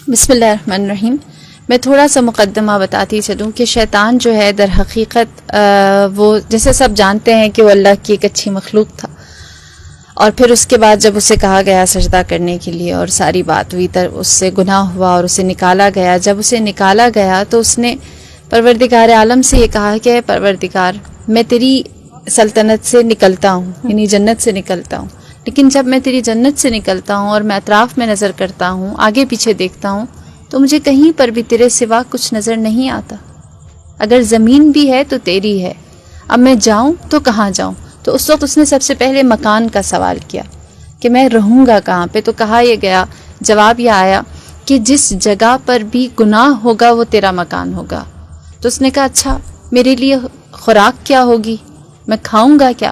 بسم اللہ الرحمن الرحیم. میں تھوڑا سا مقدمہ بتاتی چلوں کہ شیطان جو ہے در حقیقت وہ جیسے سب جانتے ہیں کہ وہ اللہ کی ایک اچھی مخلوق تھا، اور پھر اس کے بعد جب اسے کہا گیا سجدہ کرنے کے لیے اور ساری بات ہوئی تو اس سے گناہ ہوا اور اسے نکالا گیا. جب اسے نکالا گیا تو اس نے پروردگار عالم سے یہ کہا کہ پروردگار میں تیری سلطنت سے نکلتا ہوں، یعنی جنت سے نکلتا ہوں، لیکن جب میں تیری جنت سے نکلتا ہوں اور میں اطراف میں نظر کرتا ہوں، آگے پیچھے دیکھتا ہوں، تو مجھے کہیں پر بھی تیرے سوا کچھ نظر نہیں آتا. اگر زمین بھی ہے تو تیری ہے، اب میں جاؤں تو کہاں جاؤں؟ تو اس وقت اس نے سب سے پہلے مکان کا سوال کیا کہ میں رہوں گا کہاں پہ. تو کہا یہ گیا، جواب یہ آیا کہ جس جگہ پر بھی گناہ ہوگا وہ تیرا مکان ہوگا. تو اس نے کہا اچھا میرے لیے خوراک کیا ہوگی، میں کھاؤں گا کیا؟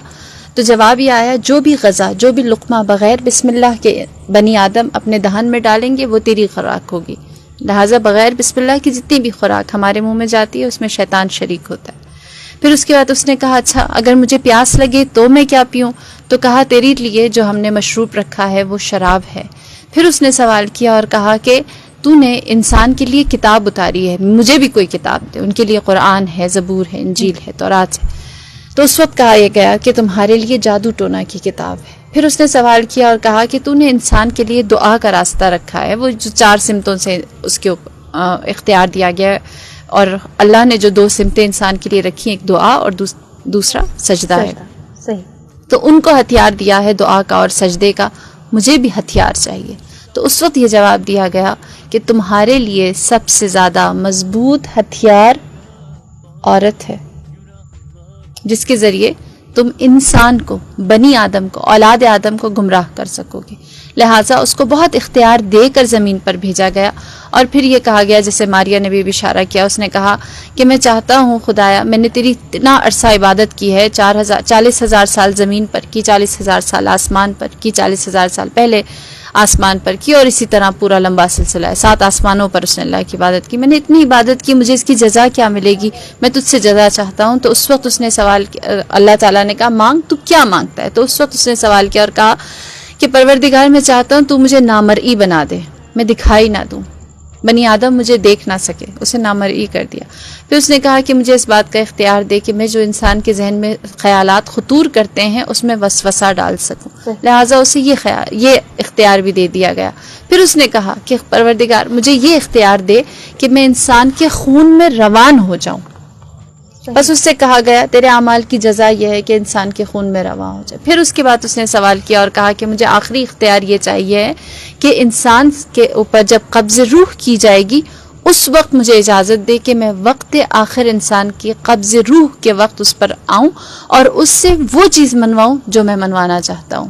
تو جواب یہ آیا جو بھی غذا، جو بھی لقمہ بغیر بسم اللہ کے بنی آدم اپنے دہن میں ڈالیں گے وہ تیری خوراک ہوگی. لہٰذا بغیر بسم اللہ کی جتنی بھی خوراک ہمارے منہ میں جاتی ہے اس میں شیطان شریک ہوتا ہے. پھر اس کے بعد اس نے کہا اچھا اگر مجھے پیاس لگے تو میں کیا پیوں؟ تو کہا تیری لیے جو ہم نے مشروب رکھا ہے وہ شراب ہے. پھر اس نے سوال کیا اور کہا کہ تو نے انسان کے لیے کتاب اتاری ہے، مجھے بھی کوئی کتاب دے. ان کے لیے قرآن ہے، زبور ہے، انجیل ہے، تورات ہے. تو اس وقت کہا یہ گیا کہ تمہارے لیے جادو ٹونا کی کتاب ہے. پھر اس نے سوال کیا اور کہا کہ تو نے انسان کے لیے دعا کا راستہ رکھا ہے، وہ جو 4 سمتوں سے اس کے اختیار دیا گیا ہے، اور اللہ نے جو 2 سمتیں انسان کے لیے رکھی ہیں، ایک دعا اور دوسرا سجدہ ہے. صحیح. تو ان کو ہتھیار دیا ہے دعا کا اور سجدے کا، مجھے بھی ہتھیار چاہیے. تو اس وقت یہ جواب دیا گیا کہ تمہارے لیے سب سے زیادہ مضبوط ہتھیار عورت ہے، جس کے ذریعے تم انسان کو، بنی آدم کو، اولاد آدم کو گمراہ کر سکو گے. لہٰذا اس کو بہت اختیار دے کر زمین پر بھیجا گیا. اور پھر یہ کہا گیا، جیسے ماریہ نے بھی اشارہ کیا، اس نے کہا کہ میں چاہتا ہوں خدایا میں نے تیری اتنا عرصہ عبادت کی ہے، 40,000 سال زمین پر کی، 40,000 سال آسمان پر کی، 40,000 سال پہلے آسمان پر کی، اور اسی طرح پورا لمبا سلسلہ ہے، 7 آسمانوں پر اس نے اللہ کی عبادت کی. میں نے اتنی عبادت کی، مجھے اس کی جزا کیا ملے گی؟ میں تجھ سے جزا چاہتا ہوں. تو اس وقت اس نے سوال کیا، اللہ تعالیٰ نے کہا مانگ، تو کیا مانگتا ہے؟ تو اس وقت اس نے سوال کیا اور کہا کہ پروردگار میں چاہتا ہوں تو مجھے نامرئی بنا دے، میں دکھائی نہ دوں، بنی آدم مجھے دیکھ نہ سکے. اسے نامرئی کر دیا. پھر اس نے کہا کہ مجھے اس بات کا اختیار دے کہ میں جو انسان کے ذہن میں خیالات خطور کرتے ہیں اس میں وسوسہ ڈال سکوں. لہٰذا اسے یہ اختیار بھی دے دیا گیا. پھر اس نے کہا کہ پروردگار مجھے یہ اختیار دے کہ میں انسان کے خون میں روان ہو جاؤں. بس اس سے کہا گیا تیرے اعمال کی جزا یہ ہے کہ انسان کے خون میں رواں ہو جائے. پھر اس کے بعد اس نے سوال کیا اور کہا کہ مجھے آخری اختیار یہ چاہیے کہ انسان کے اوپر جب قبض روح کی جائے گی اس وقت مجھے اجازت دے کہ میں وقت آخر انسان کی قبض روح کے وقت اس پر آؤں اور اس سے وہ چیز منواؤں جو میں منوانا چاہتا ہوں.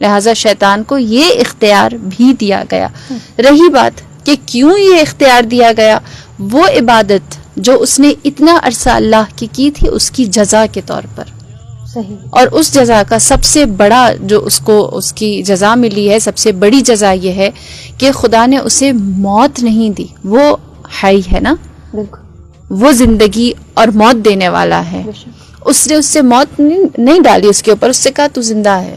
لہٰذا شیطان کو یہ اختیار بھی دیا گیا. رہی بات کہ کیوں یہ اختیار دیا گیا، وہ عبادت جو اس نے اتنا عرصہ اللہ کی تھی اس کی جزا کے طور پر. صحیح. اور اس جزا کا سب سے بڑا جو اس کی جزا ملی ہے، سب سے بڑی جزا یہ ہے کہ خدا نے اسے موت نہیں دی. وہ حی ہے نا، بالکل وہ زندگی اور موت دینے والا ہے. اس نے اس سے موت نہیں ڈالی اس کے اوپر، اس سے کہا تو زندہ ہے.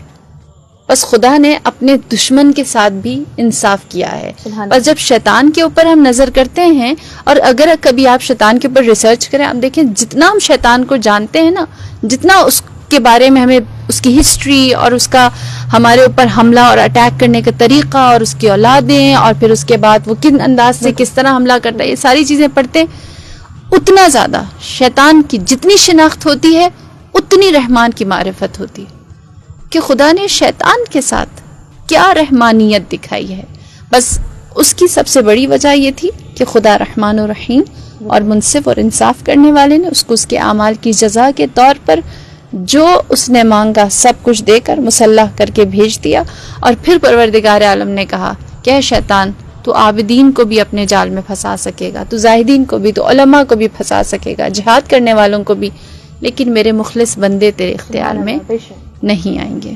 بس خدا نے اپنے دشمن کے ساتھ بھی انصاف کیا ہے. بس جب شیطان کے اوپر ہم نظر کرتے ہیں، اور اگر کبھی آپ شیطان کے اوپر ریسرچ کریں، آپ دیکھیں جتنا ہم شیطان کو جانتے ہیں نا، جتنا اس کے بارے میں ہمیں اس کی ہسٹری اور اس کا ہمارے اوپر حملہ اور اٹیک کرنے کا طریقہ اور اس کی اولادیں، اور پھر اس کے بعد وہ کن انداز سے کس طرح حملہ کرتا ہے، یہ ساری چیزیں پڑھتے، اتنا زیادہ شیطان کی جتنی شناخت ہوتی ہے اتنی رحمان کی معرفت ہوتی ہے کہ خدا نے شیطان کے ساتھ کیا رحمانیت دکھائی ہے. بس اس کی سب سے بڑی وجہ یہ تھی کہ خدا رحمان و رحیم اور منصف اور انصاف کرنے والے نے اس کو اس کے اعمال کی جزا کے طور پر جو اس نے مانگا سب کچھ دے کر مسلح کر کے بھیج دیا. اور پھر پروردگار عالم نے کہا کہ اے شیطان تو عابدین کو بھی اپنے جال میں پھنسا سکے گا، تو زاہدین کو بھی، تو علماء کو بھی پھنسا سکے گا، جہاد کرنے والوں کو بھی، لیکن میرے مخلص بندے تیرے اختیار میں نہیں آئیں گے.